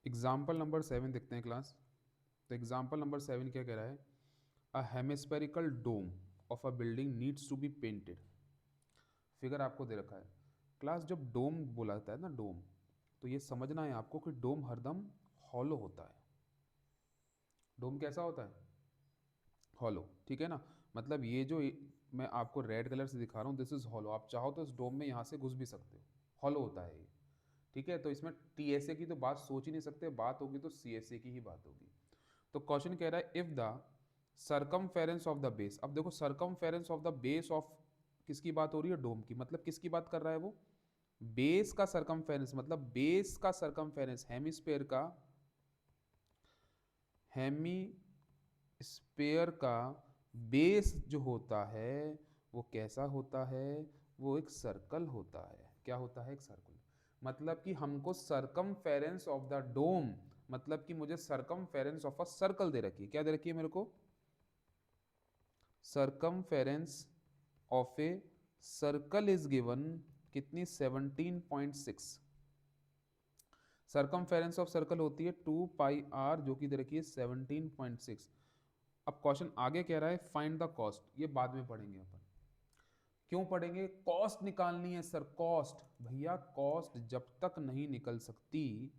Example number 7 देखते हैं class. तो एग्जाम्पल नंबर 7 क्या कह रहा है? A hemispherical dome of a building needs to be painted. Figure आपको दे रखा है क्लास। जब डोम बोला जाता है ना, डोम, तो ये समझना है आपको कि डोम हरदम हॉलो होता है। डोम कैसा होता है? हॉलो, ठीक है ना। मतलब ये जो मैं आपको रेड कलर से दिखा रहा हूँ, दिस इज हॉलो। आप चाहो तो इस डोम में यहाँ से घुस भी सकते हो, हॉलो होता है ये, ठीक है। तो इसमें टीएसए की तो बात सोच ही नहीं सकते, बात होगी तो सीएसए की ही बात होगी। तो क्वेश्चन कह रहा है if the circumference of the base. अब देखो circumference of the base of, किसकी बात हो रही है? डोम की। मतलब किसकी बात कर रहा है वो? बेस का सरकमफेरेंस, मतलब बेस का सरकमफेरेंस, हेमिस्फेयर का, हेमिस्फेयर का बेस जो होता है वो कैसा होता है? वो एक सर्कल होता है। क्या होता है? एक सर्कल। मतलब कि हमको सरकमफेरेंस ऑफ द डोम, मतलब कि मुझे सरकमफेरेंस ऑफ अ सर्कल दे रखी है। क्या दे रखी है मेरे को? Circumference of a circle is given. कितनी? 17.6। सरकमफेरेंस ऑफ सर्कल होती है 2 पाई r, जो कि दे रखी है 17.6। अब क्वेश्चन आगे कह रहा है फाइंड द कॉस्ट। ये बाद में पढ़ेंगे अपन। क्यों पढ़ेंगे? कॉस्ट निकालनी है सर, कॉस्ट। भैया कॉस्ट जब तक नहीं निकल सकती,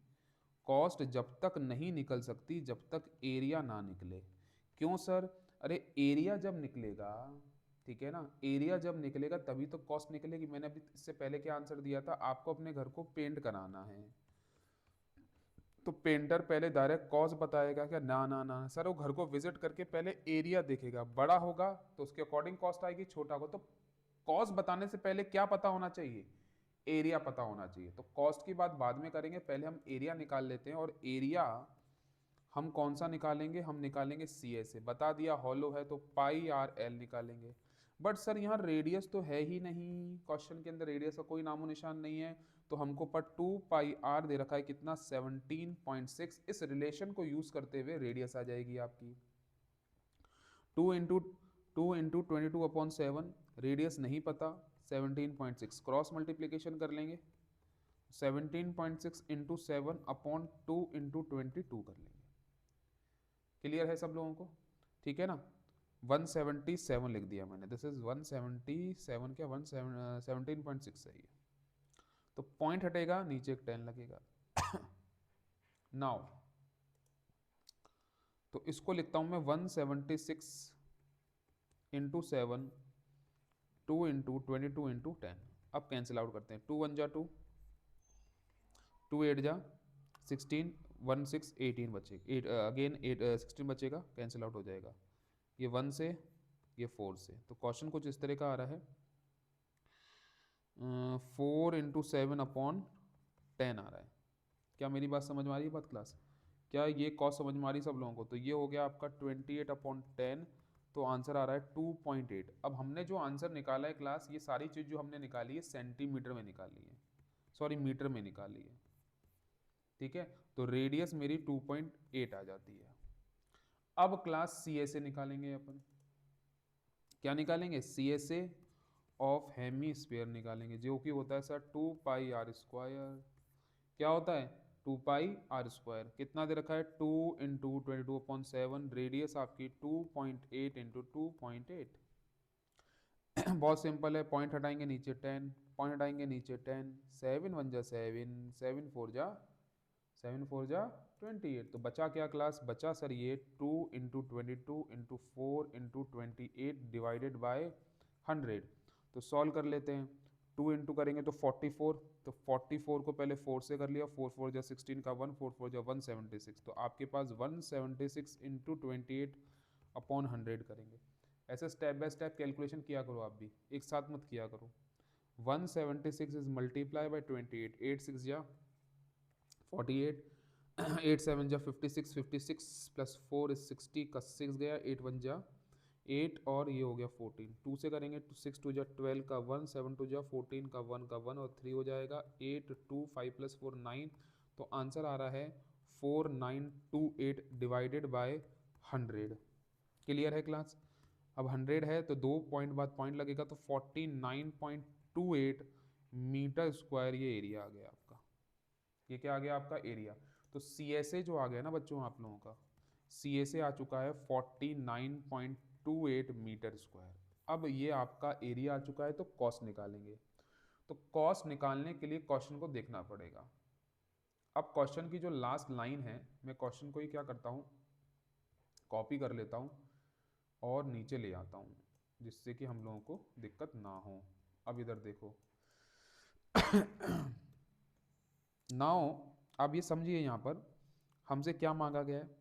कॉस्ट जब तक नहीं निकल सकती जब तक एरिया ना निकले। क्यों सर? अरे एरिया जब निकलेगा, ठीक है ना, एरिया जब निकलेगा तभी तो कॉस्ट निकलेगी। मैंने अभी इससे पहले क्या आंसर दिया था? आपको अपने घर को पेंट कराना है, तो पेंटर पहले डायरेक्ट कॉस्ट बताएगा क्या? ना ना ना सर, वो घर को विजिट करके पहले एरिया देखेगा। बड़ा होगा तो उसके अकॉर्डिंग कॉस्ट आएगी, छोटा होगा तो कॉस्ट बताने से पहले क्या पता होना चाहिए? एरिया पता होना चाहिए। तो कॉस्ट की बात बाद में करेंगे, पहले हम एरिया निकाल लेते हैं। और एरिया हम कौन सा निकालेंगे? हम निकालेंगे सी ए से। बता दिया हॉलो है तो पाई आर एल निकालेंगे। बट सर यहाँ रेडियस तो है ही नहीं, क्वेश्चन के अंदर रेडियस का कोई नामो निशान नहीं है। तो हमको पर 2 पाई आर दे रखा है कितना? 17.6। इस रिलेशन को यूज करते हुए रेडियस आ जाएगी आपकी 2 इंटू 22/7। रेडियस नहीं पता, 17.6 क्रॉस मल्टीप्लीकेशन कर लेंगे। 17.6 इंटू 7/2 इंटू 22 कर लेंगे। क्लियर है सब लोगों को? ठीक है ना। 177 लिख दिया मैंने, दिस इज 177। क्या 17.6 है ये। तो पॉइंट हटेगा, नीचे एक 10 लगेगा। नाउ तो इसको लिखता हूं मैं 176 इंटू 7, 2 इंटू 22 इंटू 10। अब कैंसिल आउट करते हैं। 2 1 जा 2, 2 8 जा 16, 1 6 18 बचेगा। 8 अगेन 8 16 बचेगा, कैंसिल आउट हो जाएगा। ये 1 से, ये 4 से। तो क्वेश्चन कुछ इस तरह का आ रहा है, 4 इंटू 7/10 आ रहा है। क्या मेरी बात समझ में आ रही है बात क्लास? क्या ये कॉस्ट समझ में आ रही है सब लोगों को? तो ये हो गया आपका 28/10। तो आंसर आ रहा है 2.8। अब हमने जो आंसर निकाला है क्लास, ये सारी चीज़ जो हमने निकाली है सेंटीमीटर में निकाली है, सॉरी मीटर में निकाली है, ठीक है। तो रेडियस मेरी 2.8 आ जाती है। अब क्लास सी एस ए निकालेंगे अपन। क्या निकालेंगे? C S A of hemisphere निकालेंगे, जो कि होता है सर 2 पाई आर स्क्वायर। क्या होता है? 2 पाई आर स्क्वायर। कितना दे रखा है? 2 इंटू 22/7। रेडियस आपकी 2.8 इंटू 2.8। बहुत सिंपल है। पॉइंट हटाएंगे नीचे 10, पॉइंट हटाएंगे नीचे 10। 7 1 जा 7, 7 4 जा 28। तो बचा क्या क्लास? बचा सर ये 2 into 22 into 4 into 28 divided by 100। तो सॉल्व कर लेते हैं। 2 इंटू करेंगे तो 44। तो 44 को पहले 4 से कर लिया, 4 4 जा 16 का 1, 4 4 जा 176। तो आपके पास 176 इंटू 28/100 करेंगे। ऐसे स्टेप बाय स्टेप कैलकुलेशन किया करो आप भी, एक साथ मत किया करो। 176 इज मल्टीप्लाई बाई 28, 8 6 जा 48, 8 7 जा 56, 56 प्लस 4 इज 60 का 6 गया, 8 1 जा 8 और ये हो गया 14। 2 से करेंगे तो 6 2 जा 12 का 1, 7 2 जा 14 का 1 का 1 और 3 हो जाएगा 8 2 5 प्लस 4 9। तो आंसर आ रहा है 4928 डिवाइडेड बाय 100। क्लियर है क्लास? अब 100 है तो 2 पॉइंट बाद पॉइंट लगेगा, तो 49.28 मीटर स्क्वायर ये एरिया आ गया आपका। ये क्या आ गया आपका? एरिया। तो CSA जो आ गया ना बच्चों आप लोगों का, CSA आ चुका है 49.28 मीटर स्क्वायर। अब ये आपका एरिया आ चुका है, तो कॉस्ट निकालेंगे। तो कॉस्ट निकालने के लिए क्वेश्चन को देखना पड़ेगा। अब क्वेश्चन की जो लास्ट लाइन है, मैं क्वेश्चन को ही क्या करता हूँ, कॉपी कर लेता हूँ और नीचे ले आता हूँ, जिससे कि हम लोगों को दिक्कत ना हो। अब इधर देखो नाउ अब ये समझिए, यहाँ पर हमसे क्या मांगा गया है,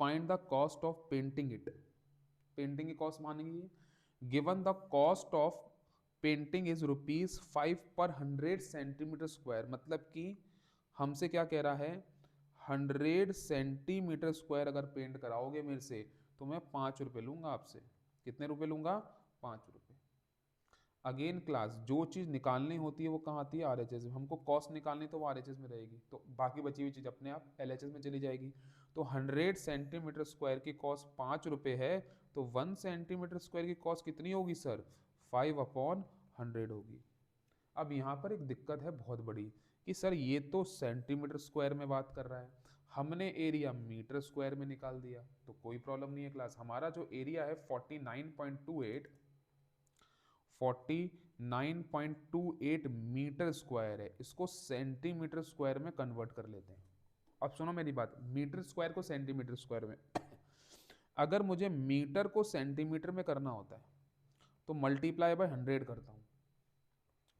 find the cost of painting it. Painting की कॉस्ट मांगी है। Given the cost of painting is ₹5 पर 100 सेंटीमीटर स्क्वायर, मतलब कि हमसे क्या कह रहा है, 100 सेंटीमीटर स्क्वायर अगर पेंट कराओगे मेरे से तो मैं 5 रुपये लूंगा आपसे। कितने रुपए लूंगा? 5 रुपये। अगेन क्लास, जो चीज़ निकालनी होती है वो कहाँ आती है? RHS में। हमको कॉस्ट निकालनी तो वो RHS में रहेगी, तो बाकी बची हुई चीज़ अपने आप LHS में चली जाएगी। तो 100 सेंटीमीटर स्क्वायर की कॉस्ट 5 रुपये है, तो 1 सेंटीमीटर स्क्वायर की कॉस्ट कितनी होगी सर? 5/100 होगी। अब यहाँ पर एक दिक्कत है बहुत बड़ी कि सर ये तो सेंटीमीटर स्क्वायर में बात कर रहा है, हमने एरिया मीटर स्क्वायर में निकाल दिया, तो कोई प्रॉब्लम नहीं है क्लास। हमारा जो एरिया है 49.28 मीटर स्क्वायर है, इसको सेंटीमीटर स्क्वायर में कन्वर्ट कर लेते हैं। अब सुनो मेरी बात, मीटर स्क्वायर को सेंटीमीटर स्क्वायर में अगर मुझे मीटर को सेंटीमीटर में करना होता है तो मल्टीप्लाई बाय 100 करता हूं।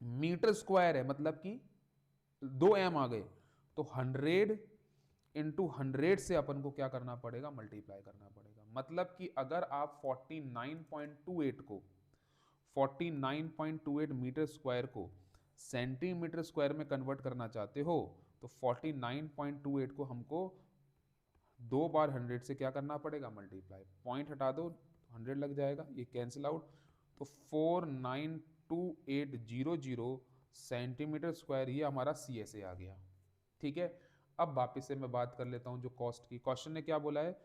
मीटर स्क्वायर है मतलब कि 2m आ गए, तो 100 × 100 से अपन को क्या करना पड़ेगा? मल्टीप्लाई करना पड़ेगा। मतलब कि अगर आप 49.28 मीटर स्क्वायर को सेंटीमीटर स्क्वायर में कन्वर्ट करना चाहते हो, तो 49.28 को हमको 2 बार 100 से क्या करना पड़ेगा? मल्टीप्लाई। पॉइंट हटा दो, 100 लग जाएगा, ये कैंसिल आउट, तो 492800 सेंटीमीटर स्क्वायर ये हमारा CSA आ गया। ठीक है, अब वापस से मैं बात कर लेता हूँ जो कॉस्ट की। क्वेश्चन ने क्या बोला है,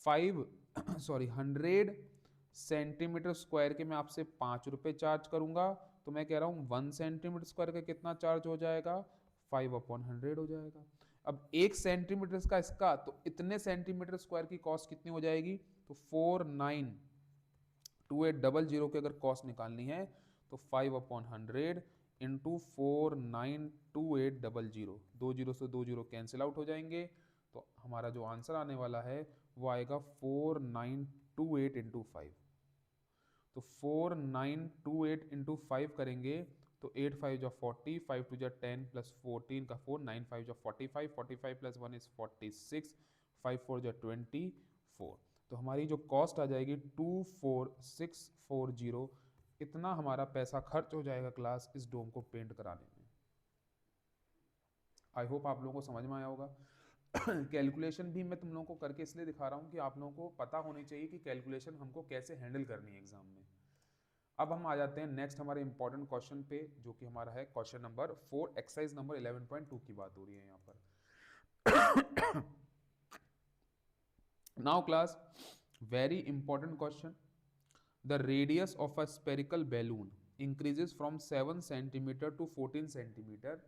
100 सेंटीमीटर स्क्वायर के मैं आपसे 5 रुपये चार्ज करूंगा, तो मैं कह रहा हूँ 1 सेंटीमीटर स्क्वायर का कितना चार्ज हो जाएगा? 5/100 हो जाएगा। अब 1 सेंटीमीटर का इसका, तो इतने सेंटीमीटर स्क्वायर की कॉस्ट कितनी हो जाएगी? तो 492800 की अगर कॉस्ट निकालनी है तो 5/100 इंटू 492800, 2 जीरो से 2 जीरो कैंसिल आउट हो जाएंगे, तो हमारा जो आंसर आने वाला है वो आएगा 4928 इंटू 5। तो 4928 इंटू 5 करेंगे तो 8 5 जा 40, 5 2 जा 10 प्लस 14 का 4, 9 5 जा 45, 45 प्लस 1 इज 46, 5 4 जा 24। तो हमारी जो कॉस्ट आ जाएगी 24640। इतना हमारा पैसा खर्च हो जाएगा क्लास इस डोम को पेंट कराने में। आई होप आप लोगों को समझ में आया होगा। कैलकुलेशन भी मैं तुम लोगों को करके इसलिए दिखा रहा हूँ कि आप लोगों को पता होनी चाहिए कि कैलकुलेशन हमको कैसे हैंडल करनी है एग्जाम में। अब हम आ जाते हैं नेक्स्ट हमारे इंपॉर्टेंट क्वेश्चन पे, जो कि हमारा है क्वेश्चन नंबर 4, एक्सरसाइज नंबर 11.2 की बात हो रही है यहाँ पर। Now class, very important question, the radius of a spherical balloon increases from 7 centimeter to 14 centimeter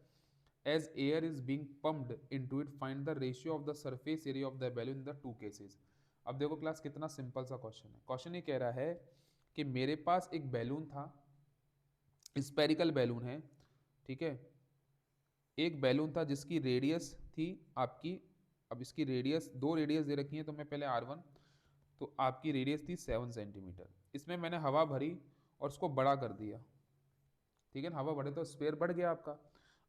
as air is being pumped into it. Find the ratio of the surface area of the balloon in the two cases. अब देखो class कितना simple सा question है। Question ये कह रहा है कि मेरे पास एक बैलून था, स्पेरिकल बैलून है, ठीक है, एक बैलून था जिसकी रेडियस थी आपकी, अब इसकी रेडियस, दो रेडियस दे रखी है, तो मैं पहले R1, तो आपकी रेडियस थी 7 सेंटीमीटर। इसमें मैंने हवा भरी और उसको बड़ा कर दिया, ठीक है ना, हवा बढ़े तो स्पेयर बढ़ गया आपका।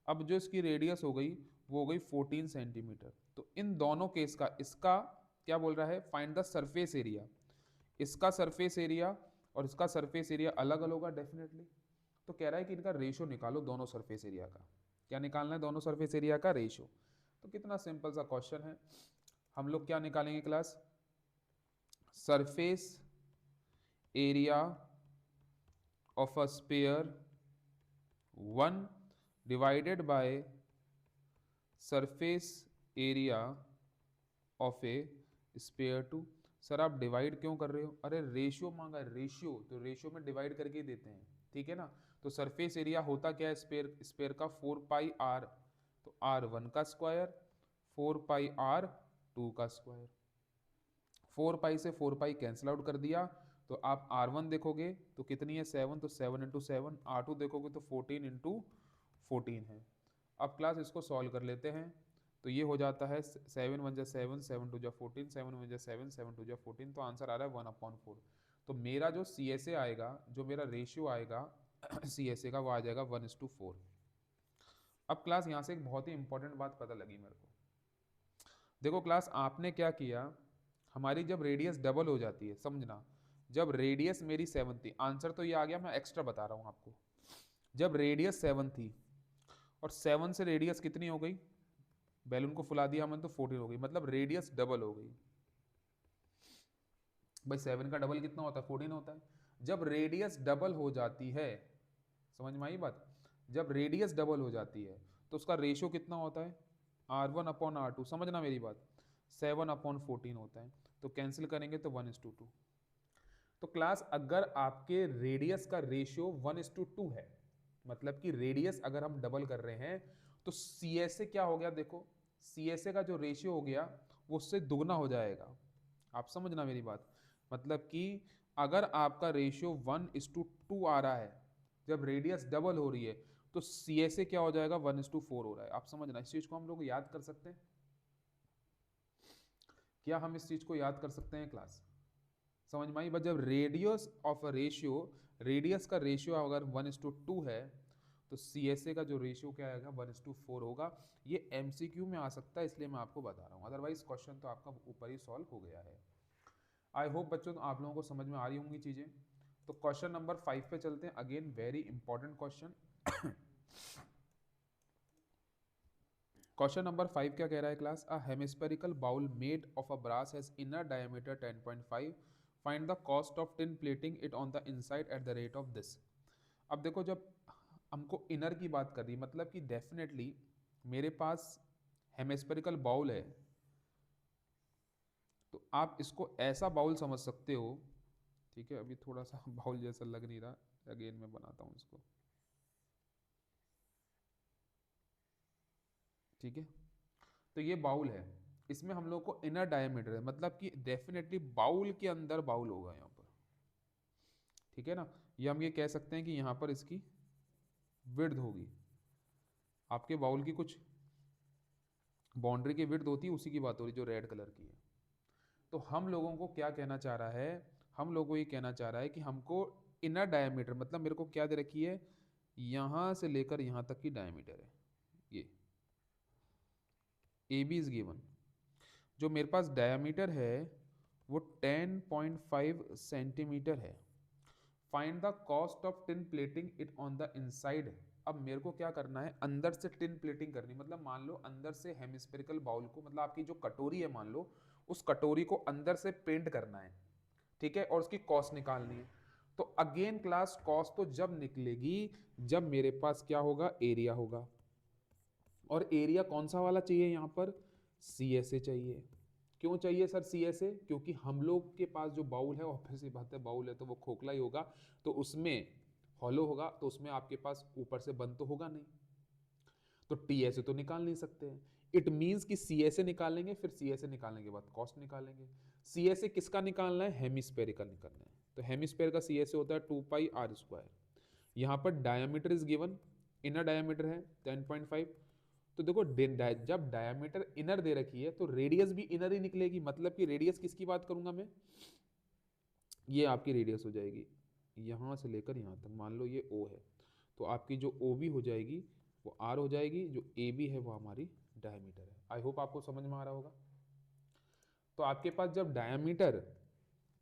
अब जो इसकी रेडियस हो गई वो हो गई 14 सेंटीमीटर। तो इन दोनों केस का, इसका क्या बोल रहा है, फाइंड द सरफेस एरिया। इसका सरफेस एरिया और इसका सरफेस एरिया अलग अलग होगा डेफिनेटली, तो कह रहा है कि इनका रेशो निकालो दोनों सरफेस एरिया का। क्या निकालना है? दोनों सरफेस एरिया का रेशो। तो कितना सिंपल सा क्वेश्चन है, हम लोग क्या निकालेंगे class, surface area of a sphere 1 divided by surface area of a sphere 2। Sir आप डिवाइड क्यों कर रहे हो? अरे रेशियो मांगा है, रेशियो, तो रेशियो में डिवाइड करके ही देते हैं, ठीक है ना। तो सरफेस एरिया होता क्या है स्पेयर का? 4 पाई r, तो R1 का स्क्वायर 4πr2 का स्क्वायर। 4π से 4π कैंसिल आउट कर दिया, तो आप R1 देखोगे तो कितनी है 7, तो 7 इंटू 7। R2 देखोगे तो 14 इंटू 14 है। अब क्लास इसको सॉल्व कर लेते हैं, तो ये हो जाता है 7 1 जा 7, 7 2 जा 14, 7 1 जा 7, 7 2 जा 14, तो आंसर आ रहा है 1/4। तो मेरा जो CSA आएगा, जो मेरा रेशियो आएगा CSA का, वो आ जाएगा 1:4। अब क्लास यहाँ से एक बहुत ही इंपॉर्टेंट बात पता लगी मेरे को। देखो क्लास, आपने क्या किया, हमारी जब रेडियस डबल हो जाती है, समझना, जब रेडियस मेरी 7 थी, आंसर तो ये आ गया, मैं एक्स्ट्रा बता रहा हूँ आपको। जब रेडियस 7 थी और 7 से रेडियस कितनी हो गई, बैलून को फुला दिया हमने तो 14 हो गई, मतलब रेडियस डबल हो गई। भाई 7 का डबल कितना होता है, 14 होता है। जब रेडियस डबल हो जाती है, समझ में आई बात, जब रेडियस डबल हो जाती है तो उसका रेशियो कितना होता है, R1/R2, समझना मेरी बात, 7/14 होता है। तो कैंसिल करेंगे तो 1:2। तो क्लास, अगर आपके रेडियस का रेशियो 1:2 है, मतलब कि रेडियस अगर हम डबल कर रहे हैं, तो CSA क्या हो गया, देखो CSA का जो रेशियो हो गया वो उससे दुगना हो जाएगा। आप समझना मेरी बात, मतलब कि अगर आपका रेशियो 1:2 आ रहा है, जब रेडियस डबल हो रही है, तो CSA क्या हो जाएगा, 1:4 हो रहा है। आप समझना, इस चीज को हम लोग याद कर सकते हैं, क्या हम इस चीज को याद कर सकते हैं क्लास, समझ में आई बात। जब radius of a ratio, radius का रेशियो अगर 1:2 है, तो CSA का जो रेशियो क्या आएगा, 1:4 होगा। ये MCQ में आ सकता है, इसलिए मैं आपको बता रहा हूँ, अदरवाइज क्वेश्चन तो आपका ऊपर ही सॉल्व हो गया है। आई होप बच्चों आप लोगों को समझ में आ रही होंगी चीजें। तो क्वेश्चन नंबर 5 पे चलते हैं, again very important question. Question number 5 क्या कह रहा है class, a hemispherical bowl made of a brass has inner diameter 10.5, find the cost of tin plating it on the inside at the rate of this. अब देखो, जब हमको inner की बात कर रही है, मतलब कि डेफिनेटली मेरे पास हेमिस्फेरिकल बाउल है, तो आप इसको ऐसा बाउल समझ सकते हो, ठीक है, अभी थोड़ा सा बाउल जैसा लग नहीं रहा, अगेन मैं बनाता हूँ इसको, ठीक है। तो ये बाउल है, इसमें हम लोग को इनर डायमीटर है, मतलब कि डेफिनेटली बाउल के अंदर बाउल होगा यहाँ पर, ठीक है ना। ये हम ये कह सकते हैं कि यहाँ पर इसकी विड्थ होगी, आपके बाउल की कुछ बाउंड्री की विड्थ होती है, उसी की बात हो रही जो रेड कलर की है। तो हम लोगों को क्या कहना चाह रहा है, हम लोगों को ये कहना चाह रहा है कि हमको इनर डायमीटर, मतलब मेरे को क्या दे रखी है, यहाँ से लेकर यहाँ तक की डायमीटर है, ये AB इज गिवन। जो मेरे पास डायमीटर है वो 10.5 सेंटीमीटर है। Find the cost of tin plating it on the inside. अब मेरे को क्या करना है, अंदर से टिन प्लेटिंग करनी, मतलब मान लो अंदर से हेमिस्फेरिकल बाउल को, मतलब आपकी जो कटोरी है मान लो, उस कटोरी को अंदर से पेंट करना है, ठीक है, और उसकी कॉस्ट निकालनी है। तो अगेन क्लास, कॉस्ट तो जब निकलेगी जब मेरे पास क्या होगा, एरिया होगा, और एरिया कौन सा वाला चाहिए यहाँ पर, CSA चाहिए। क्यों चाहिए सर CSA, क्योंकि हम लोग के पास जो बाउल है, ऑब्वियस सी बात है, बाउल है तो वो खोखला ही होगा, तो उसमें हॉलो होगा, तो उसमें आपके पास ऊपर से बंद तो होगा नहीं, तो TSA तो निकाल नहीं सकते हैं। इट मीन्स कि CSA निकालेंगे, फिर CSA निकालने के बाद कॉस्ट निकालेंगे। CSA किसका निकालना है, हेमिस्फेरिकल निकालना है, तो हेमिस्फेयर का CSA होता है 2πr²। यहाँ पर diameter is given, inner diameter है 10.5, तो देखो जब डायमीटर इनर दे रखी है तो रेडियस भी इनर ही निकलेगी, मतलब कि रेडियस किसकी बात करूंगा मैं, ये आपकी रेडियस हो जाएगी यहाँ से लेकर यहाँ तक, मान लो ये O है, तो आपकी जो OB हो जाएगी वो R हो जाएगी, जो AB है वो हमारी डायमीटर है। आई होप आपको समझ में आ रहा होगा। तो आपके पास जब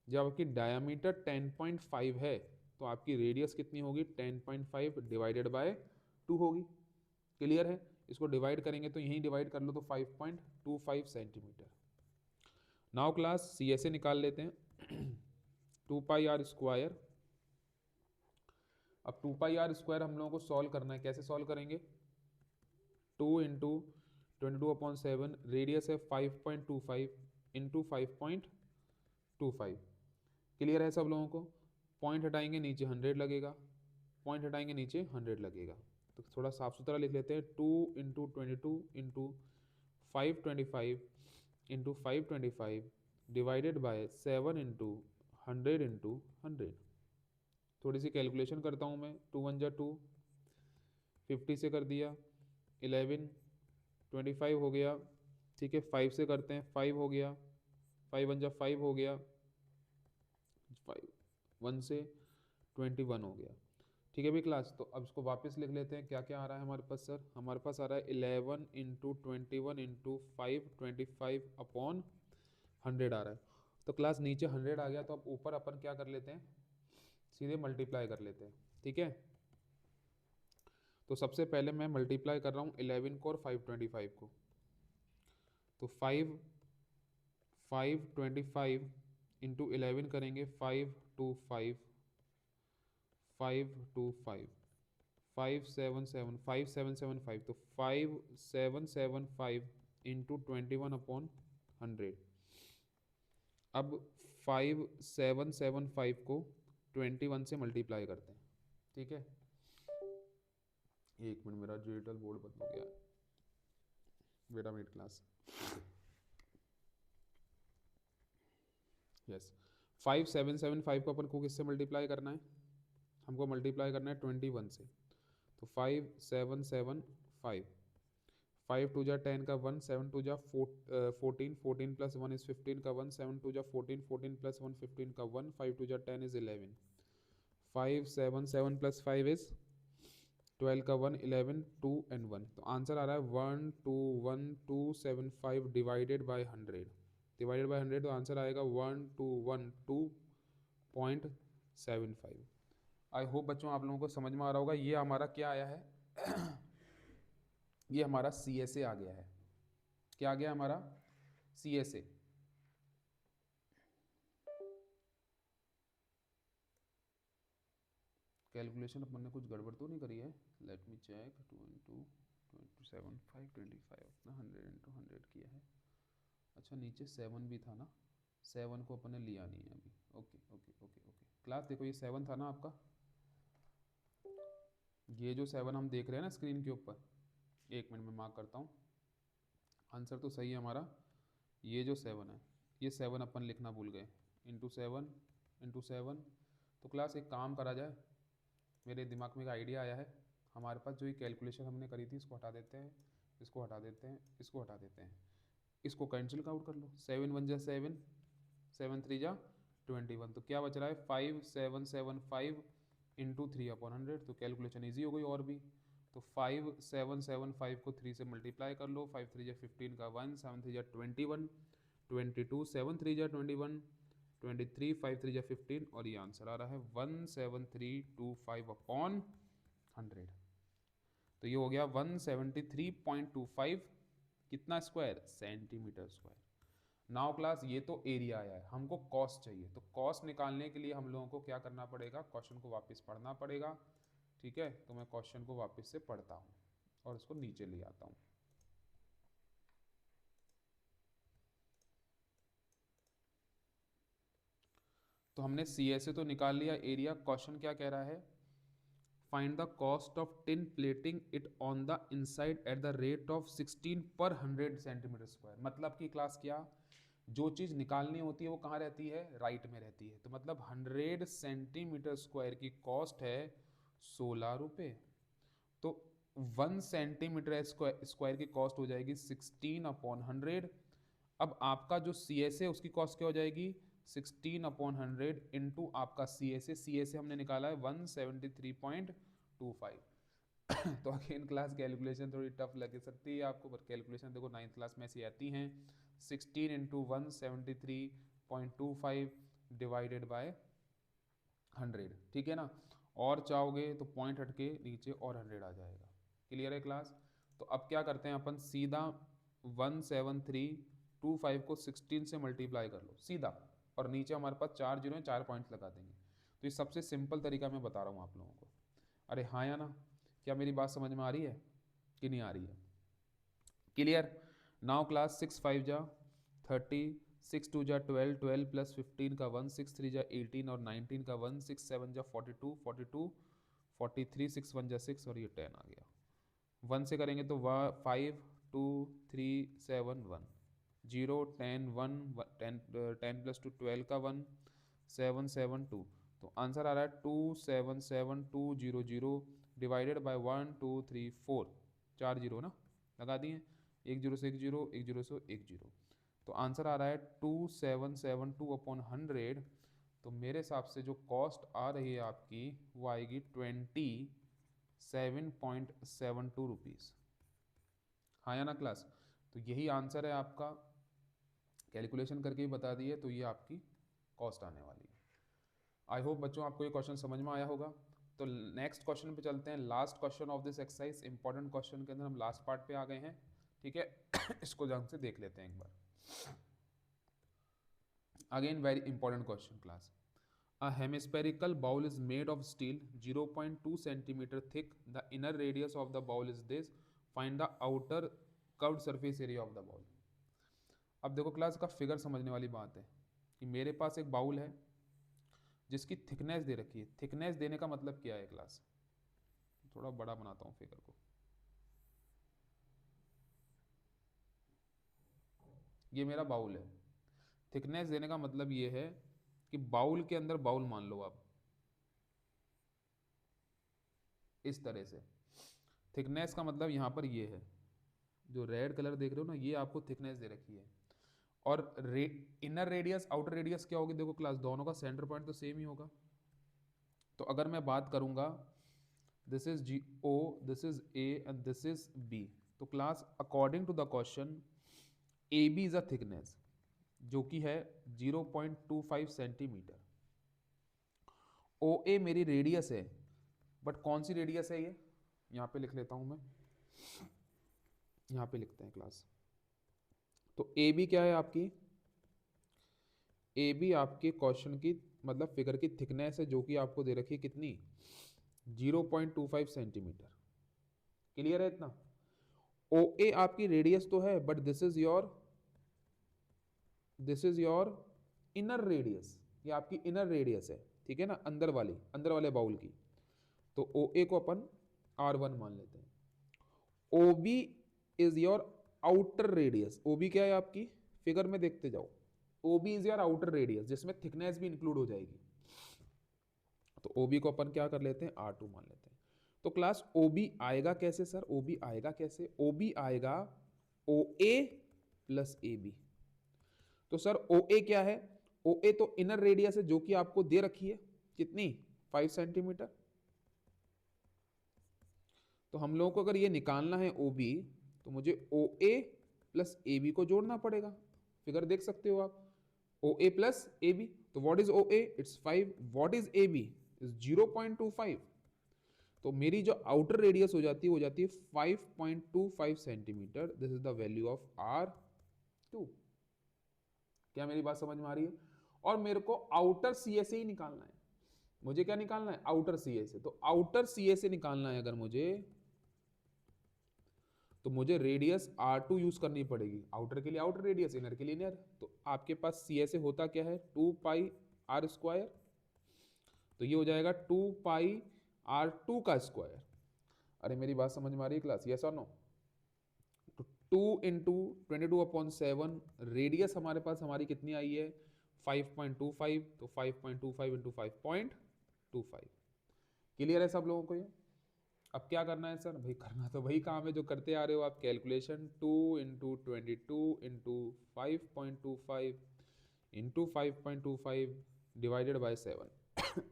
आपकी डायमीटर 10.5 है, तो आपकी रेडियस कितनी होगी, 10.5 डिवाइडेड बाय 2 होगी। क्लियर है, इसको डिवाइड करेंगे तो यहीं डिवाइड कर लो, तो 5.25 सेंटीमीटर। नाउ क्लास CSA निकाल लेते हैं 2πr²। अब 2πr² हम लोगों को सॉल्व करना है, कैसे सॉल्व करेंगे, 2 इंटू 22/7, रेडियस है 5.25 इंटू 5.25। क्लियर है सब लोगों को, पॉइंट हटाएंगे नीचे 100 लगेगा, पॉइंट हटाएंगे नीचे 100 लगेगा, तो थोड़ा साफ सुथरा लिख लेते हैं, 2 into 22 into 525 into 525 divided by 7 into 100 थोड़ी सी कैलकुलेशन करता हूँ मैं, 2 1 जा 2, 50 से कर दिया, 11, 25 हो गया, ठीक है, 5 से करते हैं, 5 हो गया, 5 1 जा 5 हो गया, 5 1 से 21 हो गया, ठीक है भी क्लास। तो अब इसको वापस लिख लेते हैं, क्या क्या आ रहा है हमारे पास सर, हमारे पास आ रहा है 11 इंटू 21 इंटू 525 अपॉन 100 आ रहा है। तो क्लास नीचे 100 आ गया, तो अब ऊपर अपन क्या कर लेते हैं, सीधे मल्टीप्लाई कर लेते हैं, ठीक है। तो सबसे पहले मैं मल्टीप्लाई कर रहा हूँ 11 को और 525 को, तो 525 इंटू 11 करेंगे, 525 525 5775, तो 5775 इंटू 21 अपॉन 100। अब 5775 को 21 से मल्टीप्लाई करते हैं, ठीक है। एक मिनट, मेरा डिजिटल बोर्ड बंद हो गया, wait a minute class. Yes, 5775 को अपन को किससे मल्टीप्लाई करना है, हमको मल्टीप्लाई करना है 21 से, तो 5775, 5 2 जा 10 का 1, 7 2 जा 14, 14 प्लस 1 इज 15 का 1, 7 2 जा 14, 14 प्लस 1 15 का 1, 5 2 जा 10 इज 11, 5 7 7 प्लस 5 इज 12 का 1, 11 2 एंड 1, तो आंसर आ रहा है 121275 डिवाइडेड बाय 100, डिवाइडेड बाय 100, तो आंसर आएगा 1212.75। आई होप बच्चों आप लोगों को समझ में आ रहा होगा। ये हमारा क्या आया है ये हमारा CSA आ गया है, क्या आ गया हमारा CSA। कैलकुलेशन अपन ने कुछ गड़बड़ तो नहीं करी है, लेट मी चेक, 2 इंटू 27 525 अपना 100 इंटू 100 किया है, अच्छा नीचे 7 भी था ना, 7 को अपन ने लिया नहीं है अभी, okay okay okay okay class, देखो ये 7 था ना आपका, ये जो 7 हम देख रहे हैं ना स्क्रीन के ऊपर, एक मिनट में मार्क करता हूँ, आंसर तो सही है हमारा, ये जो 7 है, ये 7 अपन लिखना भूल गए, इंटू 7 इंटू 7, तो क्लास एक काम करा जाए, मेरे दिमाग में एक आइडिया आया है, हमारे पास जो ये कैलकुलेशन हमने करी थी इसको हटा देते हैं, इसको हटा देते हैं, इसको हटा देते हैं, इसको कैंसिल आउट कर लो, 7 1 जा 7, 7 3 जा 21, तो क्या बच रहा है 5775 इंटू 3 अपॉन 100, तो कैलकुलेशन ईजी हो गई और भी, तो 5775 को 3 से मल्टीप्लाई कर लो, 5 3 जा 15 का 1, 7 3 जा 21, 22, 7 3 जा 21, 23, 5 3 जा 15, और ये आंसर आ रहा है 17325 अपॉन 100। तो ये हो गया 173.25 कितना square, centimetre square. Now class ये तो एरिया आया है, हमको कॉस्ट चाहिए, तो कॉस्ट निकालने के लिए हम लोगों को क्या करना पड़ेगा, क्वेश्चन को वापस पढ़ना पड़ेगा, ठीक है। तो मैं क्वेश्चन को वापस से पढ़ता हूँ और इसको नीचे ले आता हूँ। तो हमने CSA तो निकाल लिया, एरिया, क्वेश्चन क्या कह रहा है, find the cost of tin plating it on the inside at the rate of 16 पर 100 सेंटीमीटर स्क्वायर। मतलब की क्लास क्या, जो चीज़ निकालनी होती है वो कहाँ रहती है, राइट में रहती है, तो मतलब 100 सेंटीमीटर स्क्वायर की कॉस्ट है 16 रुपये, तो 1 सेंटीमीटर स्क्वायर की कॉस्ट हो जाएगी 16 अपॉन 100। अब आपका जो CSA उसकी कॉस्ट क्या हो जाएगी, 16 अपॉन 100 इंटू आपका CSA हमने निकाला है 173.25। तो अगेन क्लास कैलकुलेशन थोड़ी टफ लग सकती है आपको, पर कैलकुलेशन देखो 9th क्लास में ऐसी आती हैं, 16 इंटू 173.25 डिवाइडेड बाय 100, ठीक है ना, और चाहोगे तो पॉइंट हटके नीचे और 100 आ जाएगा। क्लियर है क्लास। तो अब क्या करते हैं अपन, सीधा 17325 को 16 से मल्टीप्लाई कर लो सीधा, और नीचे हमारे पास 4 जीरो हैं, 4 पॉइंट्स लगा देंगे। तो ये सबसे सिंपल तरीका मैं बता रहा हूँ आप लोगों को। अरे हाँ या ना, क्या मेरी बात समझ में आ रही है कि नहीं आ रही है, क्लियर। नाउ क्लास 6 5 जा 30, 6 2 जा 12, 12 प्लस 15 का 1, 6 3 जा 18 और 19 का 1, 6 7 जा 42, 42 43, 6 1 जा 6 और ये 10 आ गया। 1 से करेंगे तो 5 2371 0 10 1 10 10 प्लस 2 12 का 1 772 तो आंसर आ रहा है 277200 डिवाइडेड बाय 1 2 3 4 4 जीरो ना लगा दिए, एक जीरो से एक जीरो, एक जीरो से एक जीरो, तो आंसर आ रहा है 2772 अपॉन 100। तो मेरे हिसाब से जो कॉस्ट आ रही है आपकी वो आएगी 27.72 रुपीज़। हाँ या ना क्लास? तो यही आंसर है आपका, कैलकुलेशन करके ही बता दिए, तो ये आपकी कॉस्ट आने वाली है। आई होप बच्चों आपको ये क्वेश्चन समझ में आया होगा। तो नेक्स्ट क्वेश्चन पे चलते हैं, last question of this exercise, important question के अंदर हम लास्ट पार्ट पे आ गए हैं, ठीक है। इसको ढंग से देख लेते हैं एक बार। Again very important question class. A hemispherical bowl is made of steel 0.2 centimeter thick. The inner radius of the bowl is this. Find the outer curved surface area of the bowl. अब देखो class का figure समझने वाली बात है कि मेरे पास एक बाउल है जिसकी थिकनेस दे रखी है। थिकनेस देने का मतलब क्या है क्लास? थोड़ा बड़ा बनाता हूँ फिगर को। ये मेरा बाउल है। थिकनेस देने का मतलब ये है कि बाउल के अंदर बाउल मान लो आप, इस तरह से। थिकनेस का मतलब यहाँ पर ये है, जो रेड कलर देख रहे हो ना, ये आपको थिकनेस दे रखी है। और इनर रेडियस आउटर रेडियस क्या होगी? देखो क्लास, दोनों का सेंटर पॉइंट तो सेम ही होगा। तो अगर मैं बात करूंगा, this is G O, this is A and this is B, तो class according to the question A B is a thickness जो कि है 0.25 सेंटीमीटर। ओ ए मेरी रेडियस है, बट कौन सी रेडियस है ये? यहाँ पे लिख लेता हूँ मैं, यहाँ पे लिखते हैं क्लास। तो ए बी क्या है आपकी? ए बी आपके क्वेश्चन की मतलब फिगर की थिकनेस है जो कि आपको दे रखी है कितनी? 0.25 सेंटीमीटर। क्लियर है इतना? ओ ए आपकी रेडियस तो है, but this is your inner radius. ये आपकी इनर रेडियस है, ठीक है ना, अंदर वाले बाउल की। तो ओ ए को अपन R1 मान लेते हैं। O B is your outer radius. O B क्या है आपकी? फिगर में देखते जाओ। O B is your outer radius जिसमें थिकनेस भी इंक्लूड हो जाएगी। तो ओ बी को अपन क्या कर लेते हैं? R2 मान लेते हैं। तो क्लास ओ बी आएगा कैसे सर? ओ बी आएगा कैसे? ओ बी आएगा ओ ए प्लस ए बी। तो सर ओ ए क्या है? ओ ए तो इनर रेडियस है जो कि आपको दे रखी है कितनी? 5 सेंटीमीटर। तो हम लोगों को अगर ये निकालना है ओ बी, तो मुझे ओ ए प्लस ए बी को जोड़ना पड़ेगा। फिगर देख सकते हो आप, O A plus A B. तो what is O A? It's 5। What is A B? Is 0.25। तो मेरी जो आउटर रेडियस हो जाती है वो जाती है 5.25 centimetre. This is the value of R2। क्या मेरी बात समझ में आ रही है? और मेरे को आउटर सी ए से ही निकालना है। मुझे क्या निकालना है? आउटर सी ए से। तो आउटर सी ए से निकालना है अगर मुझे, तो मुझे रेडियस R2 यूज करनी पड़ेगी। आउटर के लिए आउटर रेडियस, इनर के लिए इनर। तो आपके पास सी ए से होता क्या है? 2 पाई R स्क्वायर। तो ये हो जाएगा 2 पाई R2 का स्क्वायर। अरे मेरी बात समझ में आ रही है क्लास? यस और नो? तो 2 इंटू 22/7, रेडियस हमारे पास हमारी कितनी आई है? 5.25। तो 5.25 इंटू 5.25। क्लियर है सब लोगों को ये? अब क्या करना है सर? भाई करना तो वही काम है जो करते आ रहे हो आप, calculation. 2 into 22 into 5.25 into 5.25 divided by 7।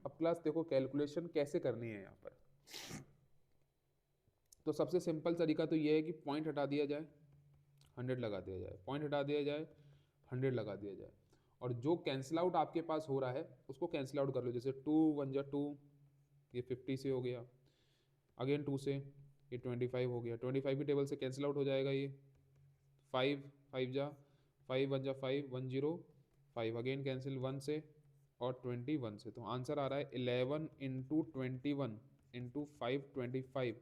अब क्लास देखो कैलकुलेशन कैसे करनी है यहाँ पर। तो सबसे सिंपल तरीका तो ये है कि पॉइंट हटा दिया जाए, 100 लगा दिया जाए, पॉइंट हटा दिया जाए, 100 लगा दिया जाए, और जो कैंसिल आउट आपके पास हो रहा है उसको कैंसिल आउट कर लो। जैसे 2 1 जा 2, ये 50 से हो गया, अगेन 2 से ये 25 हो गया, 25 की टेबल से कैंसिल आउट हो जाएगा ये। 5 5 जा 5 1 जा 5 1 0 5, अगेन कैंसिल 1 से और 21 से। तो आंसर आ रहा है 11 इंटू 21 इंटू 525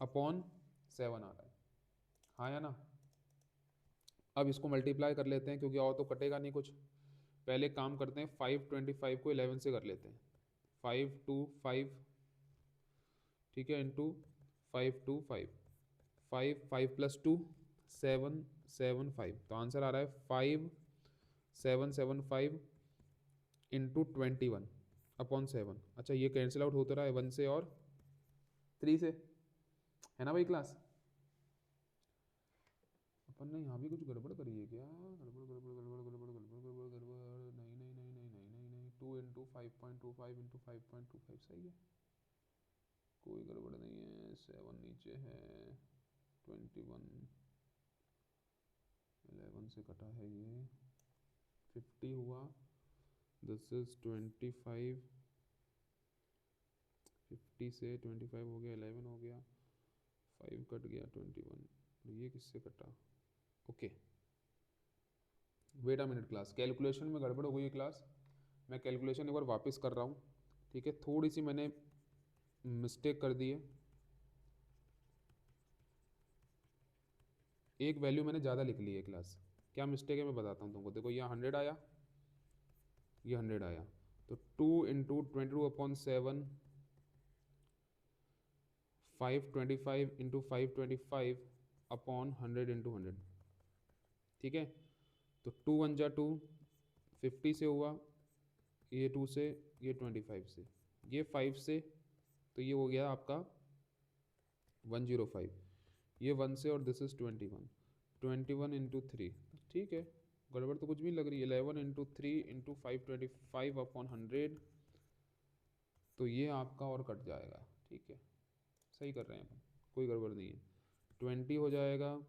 अपॉन 7 आ रहा है। हाँ या ना? अब इसको मल्टीप्लाई कर लेते हैं क्योंकि और तो कटेगा नहीं कुछ। पहले काम करते हैं, 525 को 11 से कर लेते हैं। 5 2 5, ठीक है, इंटू 5 2 5 5 5 प्लस 2 5,775, तो आंसर आ रहा है 5,775 इंटू 21/7। अच्छा ये कैंसिल आउट होता रहा है 1 से और 3 से, है ना भाई क्लास? अपन ने यहाँ भी कुछ गड़बड़ करी है क्या? गड़बड़ गड़बड़ गड़बड़ गड़बड़ गड़बड़ गड़बड़ गड़बड़, नहीं नहीं नहीं नहीं नहीं नहीं नहीं, 2 इंटू 5.25 इंटू 5.25 सही है, कोई गड़बड़ नहीं है। 7 नीचे है, 21 11 से कटा है ये, 50 हुआ, दिस इज 25, 50 से 25 हो गया, 11 हो गया, 5 कट गया, 21, ये किससे कटा? Okay wait a minute class, calculation में गड़बड़ हो गई है क्लास, मैं कैलकुलेशन एक बार वापस कर रहा हूँ, ठीक है? थोड़ी सी मैंने मिस्टेक कर दी है, एक वैल्यू मैंने ज़्यादा लिख ली है क्लास। क्या मिस्टेक है मैं बताता हूँ तुमको। देखो यहाँ 100 आया, ये 100 आया, तो 2 इंटू 22/7, 525 इंटू 525 अपॉन 100 इंटू 100, ठीक है? तो 2 1 जा 2, 50 से हुआ, ये 2 से, ये 25 से, ये 5 से, तो ये हो गया आपका 105, ये 1 से, और दिस इज 21, 21 इंटू 3, ठीक है? गड़बड़ तो कुछ भी लग रही है। 11 इंटू 3 इंटू 525 अपॉन 100, तो ये आपका और कट जाएगा, ठीक है? सही कर रहे हैं अपन, कोई गड़बड़ नहीं है। 20 हो जाएगा,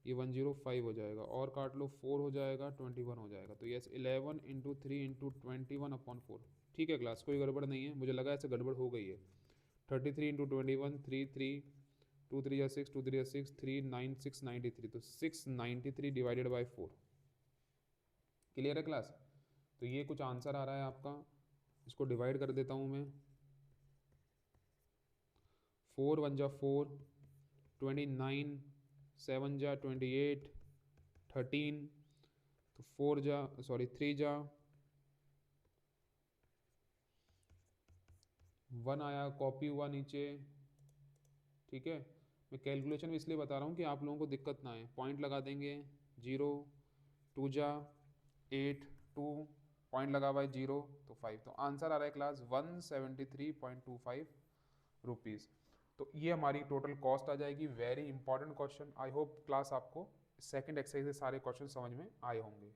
ये 105 हो जाएगा, और काट लो, 4 हो जाएगा, 21 हो जाएगा, तो यस 11 इंटू 3 इंटू 21/4, ठीक है क्लास? कोई गड़बड़ नहीं है, मुझे लगा ऐसे गड़बड़ हो गई है। 33 इंटू 21, 3 3, 2 3 6, 2 3 6, 3 9 693, तो 693 डिवाइडेड बाई 4। क्लियर है क्लास? तो ये कुछ आंसर आ रहा है आपका, इसको डिवाइड कर देता हूँ मैं। 4 1 जा 4, 29, 7 जा 28, 13, तो 4 जा, सॉरी 3 जा 1 आया, कॉपी हुआ नीचे, ठीक है? मैं कैलकुलेशन इसलिए बता रहा हूँ कि आप लोगों को दिक्कत ना आए, पॉइंट लगा देंगे, 0, 2 जा 8, 2 पॉइंट लगा हुआ है 0, तो 5, तो आंसर आ रहा है क्लास 173.25 रुपीज़। तो ये हमारी टोटल कॉस्ट आ जाएगी। Very important question, I hope class आपको सेकंड एक्सरसाइज से सारे क्वेश्चन समझ में आए होंगे।